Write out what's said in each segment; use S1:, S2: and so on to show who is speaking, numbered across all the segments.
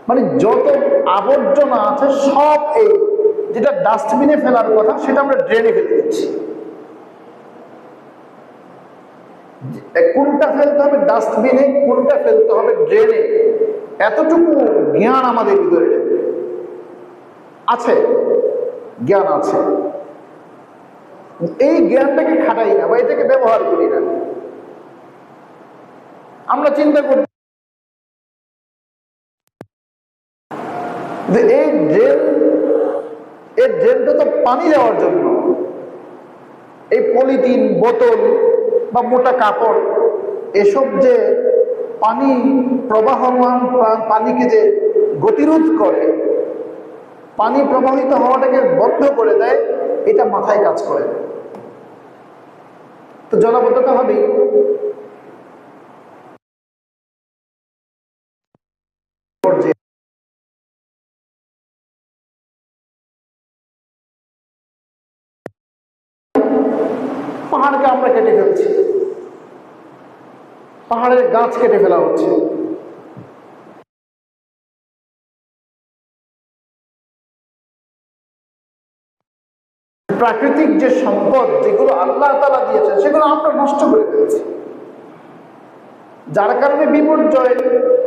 S1: মানে যত আবর্জনা আছে সব এই যেটা ডাস্টবিনে ফেলার কথা সেটা আমরা ড্রেনে ফেলে দিচ্ছি। কোনটা ফেলতে হবে ডাস্টবিনে, কোনটা ফেলতে হবে ড্রেনে, এতটুকু জ্ঞান আমাদের ভিতরে আছে, জ্ঞান আছে। এই জ্ঞানটাকে খাটাই না বা এটাকে ব্যবহার করি না। আমরা চিন্তা করি যে এই ড্রেনটা তো পানি দেওয়ার জন্য, এই পলিথিন বোতল বা মোটা কাপড় এসব যে পানি প্রবাহমান পানিকে যে গতিরোধ করে, পানি প্রবাহিত হওয়াটাকে বন্ধ করে দেয়, এটা মাথায় কাজ করে। তো জলাবদ্ধতা হবেই। পাহাড়কে আমরা কেটে ফেলছি, পাহাড়ের গাছ কেটে ফেলা হচ্ছে। প্রাকৃতিক যে সম্পদ যেগুলো আল্লাহ তাআলা দিয়েছেন সেগুলো আমরা নষ্ট করে ফেলছি, যার কারণে বিপর্যয়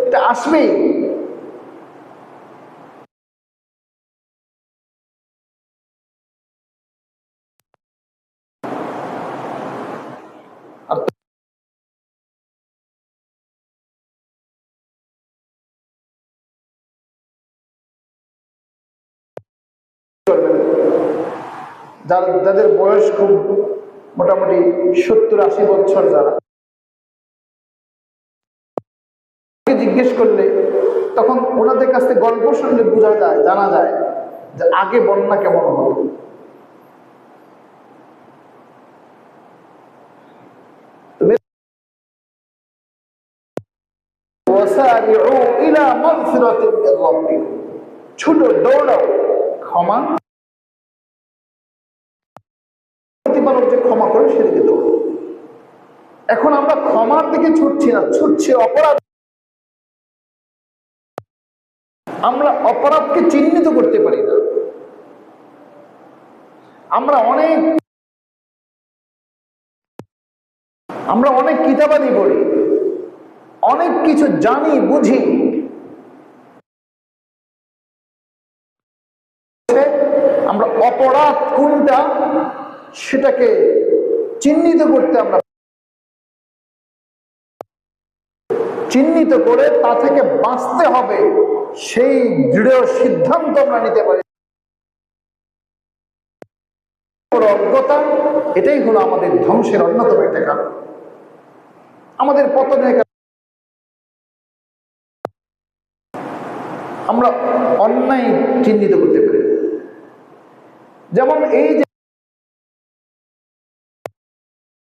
S1: এটা আসবেই। যাদের বয়স খুব মোটামুটি 70-80 বছর, যারা জিজ্ঞেস করলে তখন ওনাদের কাছ থেকে গল্প শুনলে বোঝা যায়, জানা যায় যে আগে বন্যা কেমন হতো। ছোট দৌড়াও ক্ষমা, প্রতিপালক যে ক্ষমা করে সেদিকে দৌড়ো। এখন আমরা ক্ষমার দিকে ছুটছি না, ছুটছি অপরাধ। আমরা অপরাধকে চিহ্নিত করতে পারি না। আমরা অনেক কিতাবাদি পড়ি, অনেক কিছু জানি বুঝি, আমরা অপরাধ কোনটা সেটাকে চিহ্নিত করতে, আমরা চিহ্নিত করে তা থেকে বাঁচতে হবে সেই দৃঢ় সিদ্ধান্ত আমরা নিতে পারি। অজ্ঞতা, এটাই হলো আমাদের ধ্বংসের অন্যতম একটা কারণ, আমাদের পতনের কারণ। আমরা অন্যায় চিহ্নিত করতে পারি। যেমন এই যে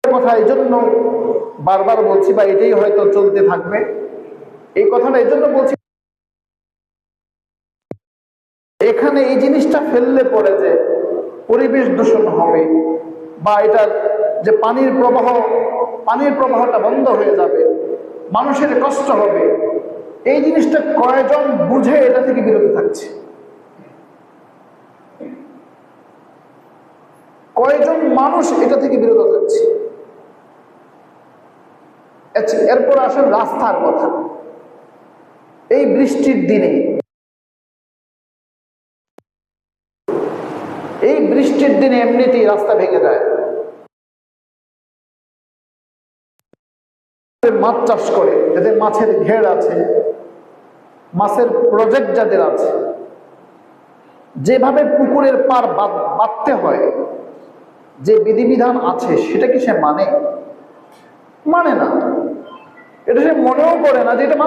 S1: কথা এই জন্য বারবার বলছি, বা এটাই হয়তো চলতে থাকবে, এই কথাটা এই জন্য বলছি, এখানে এই জিনিসটা ফেললে পরে যে পরিবেশ দূষণ হবে বা এটার যে পানির প্রবাহটা বন্ধ হয়ে যাবে, মানুষের কষ্ট হবে, এই জিনিসটা কয়জন বুঝে এটা থেকে বিরত থাকছে? কয়জন মানুষ এটা থেকে বিরত থাকছে? এরপর আসেন রাস্তার কথা। এই বৃষ্টির দিনে, এমনিতেই রাস্তা ভেঙে যায়। মাছ চাষ করে, যাদের মাছের ঘের আছে, মাছের প্রজেক্ট যাদের আছে, যেভাবে পুকুরের পার বাঁধতে হয়, যে বিধিবিধান আছে, সেটা কি সে মানে না। এটা সে মনেও করে না যে এটা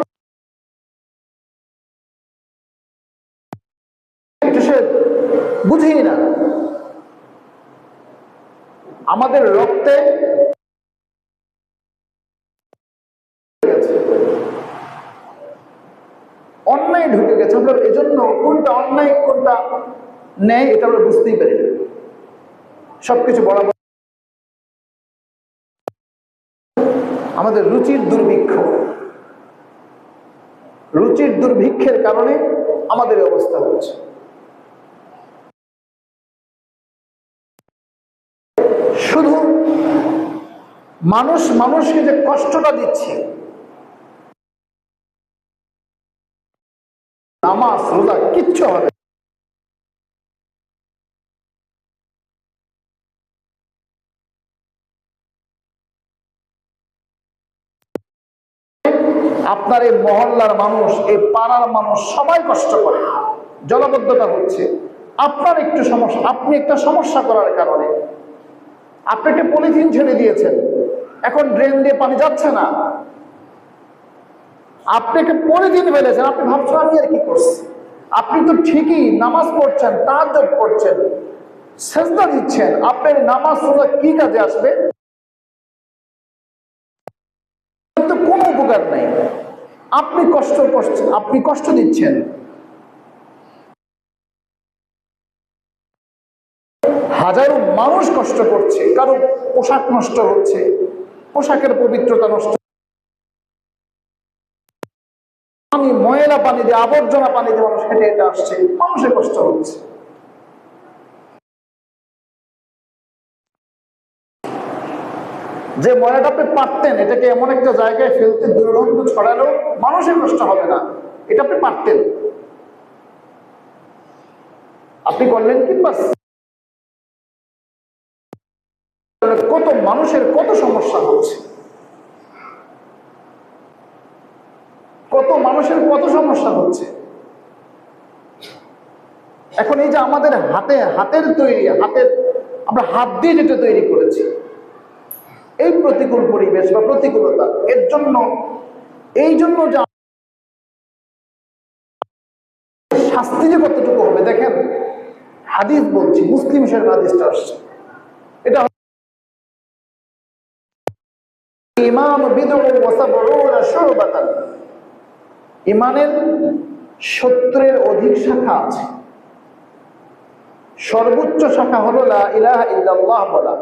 S1: সে বুঝেই না। আমাদের রক্তে অন্যায় ঢুকে গেছে। আমরা এজন্য কোনটা অন্যায় কোনটা ন্যায় এটা আমরা বুঝতেই পারি না। সবকিছু বরাবর আমাদের রুচির দুর্ভিক্ষ। রুচির দুর্ভিক্ষের কারণে আমাদের অবস্থা হচ্ছে। শুধু মানুষ মানুষকে যে কষ্টটা দিচ্ছে, নামাজ রোজা কিচ্ছু হবে। আপনার এই মহল্লার মানুষ, এই পাড়ার মানুষ সবাই কষ্ট করে, জলাবদ্ধতা হচ্ছে। আপনার একটু সমস্যা, আপনি একটা সমস্যা করার কারণে আপনি একটা পলিথিন ছেড়ে দিয়েছেন, এখন ড্রেন দিয়ে পানি যাচ্ছে না। আপনি একটা পলিথিন ফেলেছেন, আপনি ভাবছেন আমি আর কি করছি। আপনি তো ঠিকই নামাজ পড়ছেন, তাহাজ্জুদ পড়ছেন, সেজদা দিচ্ছেন, আপনার নামাজ রোজা কি কাজে আসবে? তো কোনো উপকার নাই। আপনি কষ্ট করছেন, আপনি কষ্ট দিচ্ছেন। হাজারো মানুষ কষ্ট করছে, কারো পোশাক নষ্ট হচ্ছে, পোশাকের পবিত্রতা নষ্ট, আমি ময়লা পানি দিয়ে, আবর্জনা পানি দিয়ে মানুষ হেঁটে হেঁটে আসছে, মানুষের কষ্ট হচ্ছে। যে ময়লাটা আপনি পারতেন এটাকে এমন একটা জায়গায় ফেলতে, দুর্গন্ধ ছড়ালেও মানুষের কষ্ট হবে না, এটা আপনি পারতেন, আপনি করলেন কি? বাস কত মানুষের কত সমস্যা হচ্ছে, কত মানুষের কত সমস্যা হচ্ছে। এখন এই যে আমাদের হাতের তৈরি, আমরা হাত দিয়ে যেটা তৈরি করেছি, এই প্রতিকূল পরিবেশ বা প্রতিকূলতা, এর জন্য এই জন্য যে শাস্তি যে কতটুকু হবে দেখেন। হাদিস বলছি, মুসলিম শরীফ হাদিসটা আসছে, এটা ইমান বিদউ ওয়া সাবউনা শুবাতান, ইমানের 70-এর অধিক শাখা আছে। সর্বোচ্চ শাখা হলো লা ইলাহা ইল্লাল্লাহ বলা।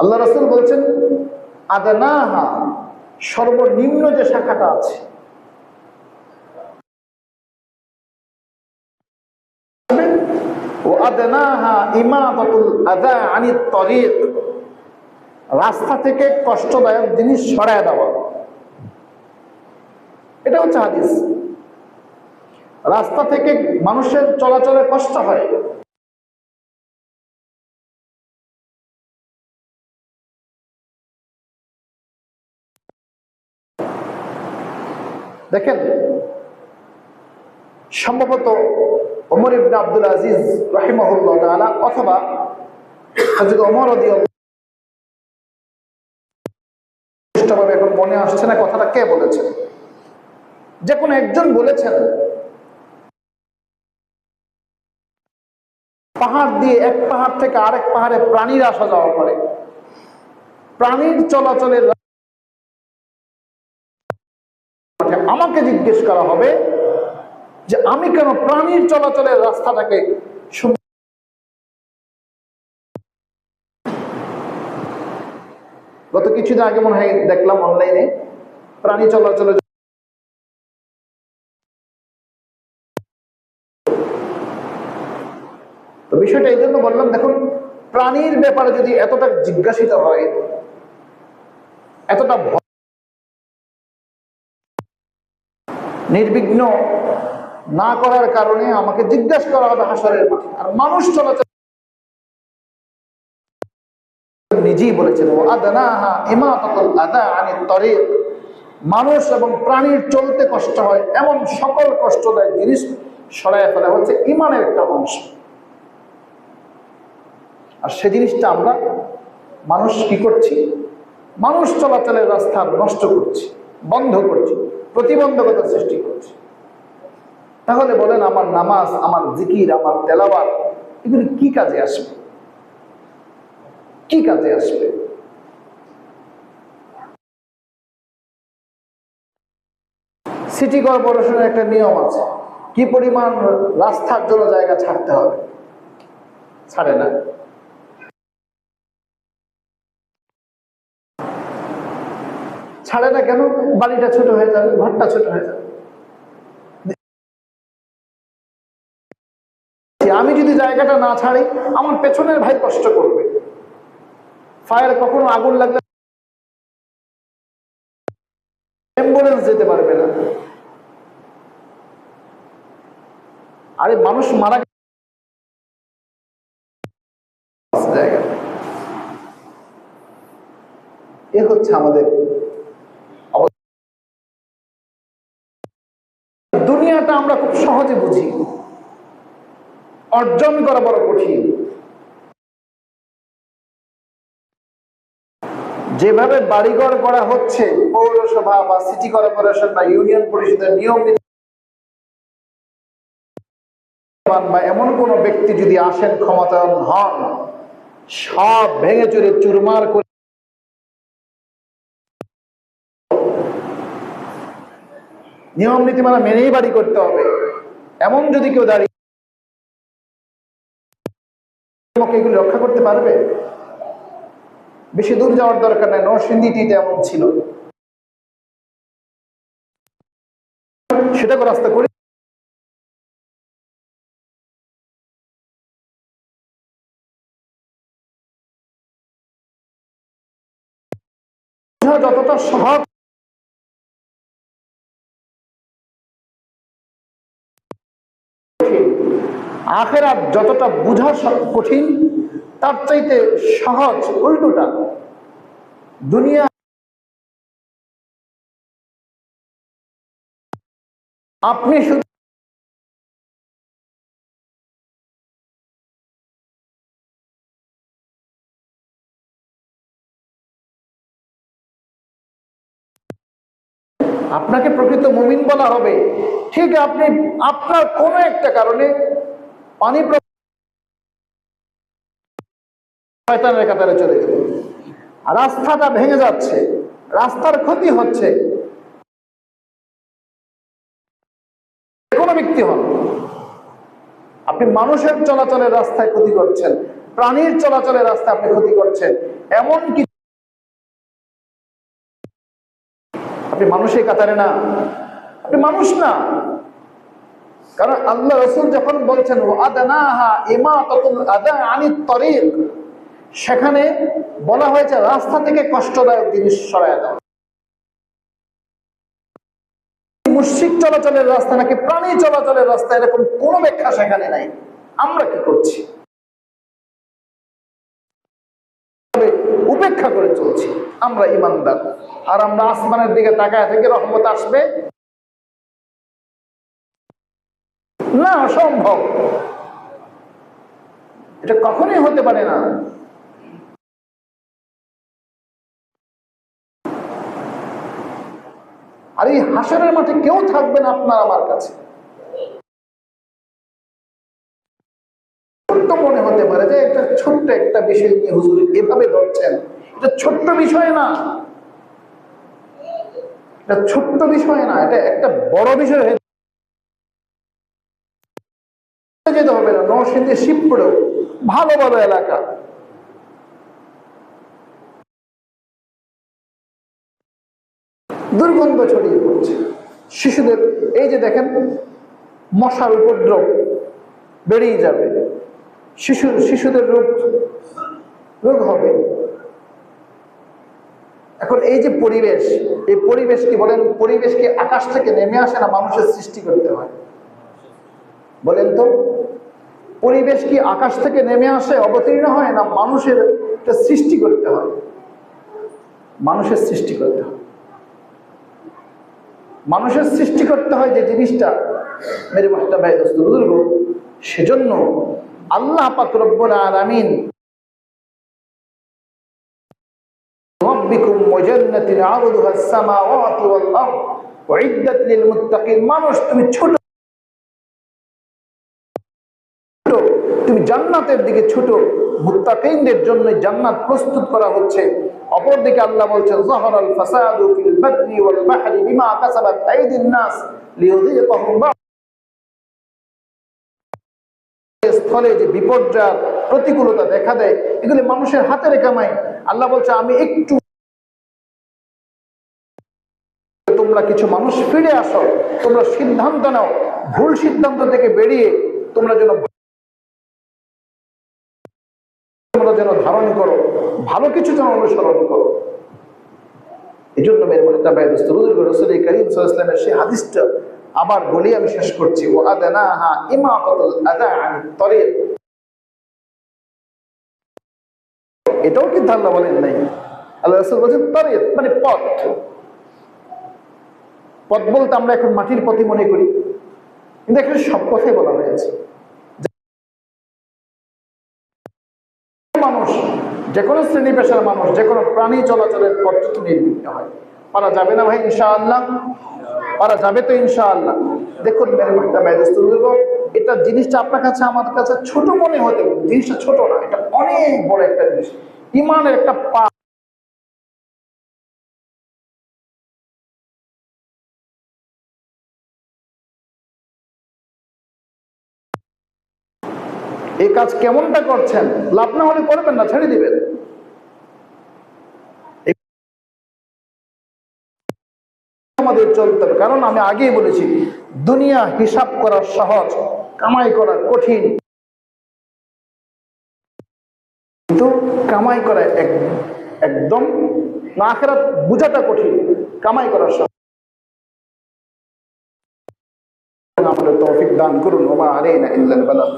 S1: আল্লাহ রাসূল বলছেন আদনাহা, সর্বনিম্ন যে শাখাটা আছে, ও আদনাহা ইমাতাতুল আযা আনিত তরিক, রাস্তা থেকে কষ্টদায়ক জিনিস সরায় দেওয়া। এটা হচ্ছে হাদিস। রাস্তা থেকে মানুষের চলাচলে কষ্ট হয়, দেখেন সম্ভবত ওমর ইবনে আব্দুল আজিজ রাহিমাহুল্লাহ তাআলা অথবা হযরত ওমর রাদিয়াল্লাহু, এখন মনে আসছে না কথাটা কে বলেছেন, যে কোনো একজন বলেছেন পাহাড় দিয়ে এক পাহাড় থেকে আরেক পাহাড়ে প্রাণীর আসা যাওয়া করে, প্রাণীর চলাচলের, আমাকে জিজ্ঞেস করা হবে যে আমি কেন প্রাণীর চলাচলের রাস্তাটাকে, গত কিছুদিন আগে মনে হয় দেখলাম অনলাইনে প্রাণী চলাচলের, তো বিষয়টা এই জন্য বললাম, দেখুন প্রাণীর ব্যাপারে যদি এতটা জিজ্ঞাসিত হয়, এতটা নির্বিঘ্ন না করার কারণে আমাকে জিজ্ঞাসা করা হবে হাসরের মাঠে। আর মানুষ চলাচল নিজেই বলেছেন ও আদনাহা ইমাতাতুল আযা আনিত তরিক, মানুষ এবং প্রাণীর চলতে কষ্ট হয় এমন সকল কষ্টদায়ক জিনিস সরায় ফেলা হচ্ছে ইমানের একটা অংশ। আর সে জিনিসটা আমরা মানুষ কি করছি, মানুষ চলাচলের রাস্তা নষ্ট করছি, বন্ধ করছি, প্রতিবন্ধকতা সৃষ্টি করছি। তাহলে বলেন আমার নামাজ, আমার জিকির, আমার তেলাওয়াত, এগুলি কি কাজে আসবে? কি কাজে আসবে? সিটি কর্পোরেশনের একটা নিয়ম আছে, কি পরিমাণ রাস্তার জন্য জায়গা ছাড়তে হবে, ছাড়ে না। ছাড়ে না কেন? বাড়িটা ছোট হয়ে যাবে, ঘরটা ছোট হয়ে যাবে। আমি যদি জায়গাটা না ছাড়ি, আমার পেছনের ভাই কষ্ট করবে। ফায়ার কখনো আগুন লাগলে অ্যাম্বুলেন্স যেতে পারবে না। আরে মানুষ মারা জায়গা, এ হচ্ছে আমাদের দুনিয়াটা। আমরা খুব সহজে বুঝি, অর্জন করা বড় কঠিন। যেভাবে বাড়িঘর করা হচ্ছে, পৌরসভা বা সিটি কর্পোরেশন বা ইউনিয়ন পরিষদের নিয়ম বা এমন কোন ব্যক্তি যদি আসেন, ক্ষমতায়ন হন, সব ভেঙে চুরে চুরমার করে নিয়ম নীতিমালা মেনেই বাড়ি করতে হবে, এমন যদি কেউ দাঁড়িয়ে এগুলি রক্ষা করতে পারবে? বেশি দূর যাওয়ার দরকার নাই, নরসিংদীতে এমন ছিল, সেটা রাস্তা করে যতটা সহজ, আখেরাত যতটা বুঝা কঠিন, তার চাইতে সহজ উল্টোটা। দুনিয়া আপনি শুধু আপনাকে প্রকৃত মুমিন বলা হবে, ঠিক আপনি আপনার কোন একটা কারণে পানি শয়তানের কাতারে চলে গেলেন, রাস্তাটা ভেঙে যাচ্ছে, রাস্তার ক্ষতি হচ্ছে, কোনো ব্যক্তি হন, আপনি মানুষের চলাচলের রাস্তায় ক্ষতি করছেন, প্রাণীর চলাচলের রাস্তায় আপনি ক্ষতি করছেন, এমন কি আপনি মানুষের কাতারে না? আপনি মানুষ না। কারণ আল্লাহ রাসূল যখন বলছেন ওয়াদানাহা ইমাতাতুল আদা আনিত তরিক, সেখানে বলা হয়েছে রাস্তা থেকে কষ্টদায়ক জিনিস সরায় দাও। মুশরিক চলাচলের রাস্তা নাকি প্রাণী চলাচলের রাস্তা, এরকম কোনো ব্যাখ্যা সেখানে নাই। আমরা কি করছি? উপেক্ষা করে চলছি। আমরা ঈমানদার, আর আমরা আসমানের দিকে তাকায় থেকে রহমত আসবে না, অসম্ভব, এটা কখনোই হতে পারে না। আর এই হাসরের মাঠে কেউ থাকবে না আপনার আমার কাছে। ছোট্ট মনে হতে পারে যে একটা ছোট্ট একটা বিষয় নিয়ে হুজুর এভাবে ধরছেন, এটা ছোট্ট বিষয় না, এটা ছোট্ট বিষয় না, এটা একটা বড় বিষয় হয়ে যেতে হবে না। নরসিংদী শিবপুর ভালো ভালো এলাকা, দুর্গন্ধ ছড়িয়ে পড়ছে, শিশুদের এই যে দেখেন মশার উপদ্রব বেড়েই যাবে, শিশুদের রোগ হবে। এখন এই যে পরিবেশ, এই পরিবেশ কি বলেন, পরিবেশ কি আকাশ থেকে নেমে আসে না মানুষের সৃষ্টি করতে হয়? বলেন তো, পরিবেশ কি আকাশ থেকে নেমে আসে, অবতীর্ণ হয়, না মানুষের সৃষ্টি করতে হয়? মানুষের সৃষ্টি করতে হয়, মানুষের সৃষ্টি করতে হয় যে জিনিসটা মেরে মুহতারাম দোস্ত বুজুর্গ। সেজন্য আল্লাহ পাক রব্বুল আলামিন রাব্বিকুম ওয়া জান্নাতিন আরদুহা আস-সামাওয়াতু ওয়াল আরদ উইদ্দাত লিল মুত্তাকিন, মানুষ তুমি ছোট, তুমি জান্নাতের দিকে ছোট, মুত্তাকিনদের জন্য জান্নাত প্রস্তুত করা হচ্ছে। অপরদিকে আল্লাহ বলছেন যাহারাল ফাসাদু ফিল বাররি ওয়াল বাহরি বিমা কাসাবাত আইদিন নাস লিইউযীকাহুম স্থলে যে বিপর্যয় প্রতিকূলতা দেখা দেয়, এগুলি মানুষের হাতের কামাই। আল্লাহ বলছে আমি একটু তোমরা কিছু মানুষ ফিরে আসো, তোমরা সিদ্ধান্ত নাও, ভুল সিদ্ধান্ত থেকে বেরিয়ে তোমরা যেন ধারণ করো, ভালো কিছু যেন অনুসরণ করো। এই জন্য মেরে মুহতারাম বুজুর্গ রাসূল করিম সাল্লাল্লাহু আলাইহি ওয়াসাল্লামের সেই হাদিসটা আবার বলি, আমি শেষ করছি। ওয়া আদনাহা ইমাতাতুল আযা আনিত তরিক। এটাও কিন্তু আল্লাহ বলেন নাই, আল্লাহ রাসূল বলেন তরিক মানে পথ। পথ বলতে আমরা এখন মাটির পথই মনে করি, কিন্তু এখানে সব কথাই বলা হয়েছে। মানুষ, যে কোনো শ্রেণী পেশার মানুষ, যে কোনো প্রাণী চলাচলের পথ নির্বিঘ্ন হয়। পারা যাবে না ভাই? ইনশাআল্লাহ পারা যাবে তো ইনশাআল্লাহ। দেখুন মেরে মুহতারাম, এটা জিনিসটা আপনার কাছে আমার কাছে ছোট মনে হতে, জিনিসটা ছোট না, এটা অনেক বড় একটা জিনিস, ইমানের একটা পা। এই কাজ কেমনটা করছেন, লাভ না হলে করবেন না, ছেড়ে দিবেন। আমাদের চলতে হবে, কারণ আমি আগেই বলেছি দুনিয়া হিসাব করা সহজ, কামাই করা কঠিন। কিন্তু কামাই করা একদম না, আখিরাত বুঝাটা কঠিন, কামাই করা সহজ। আমাদের তৌফিক দান করুন। ওমা আলাইনা ইল্লাল বালাগ।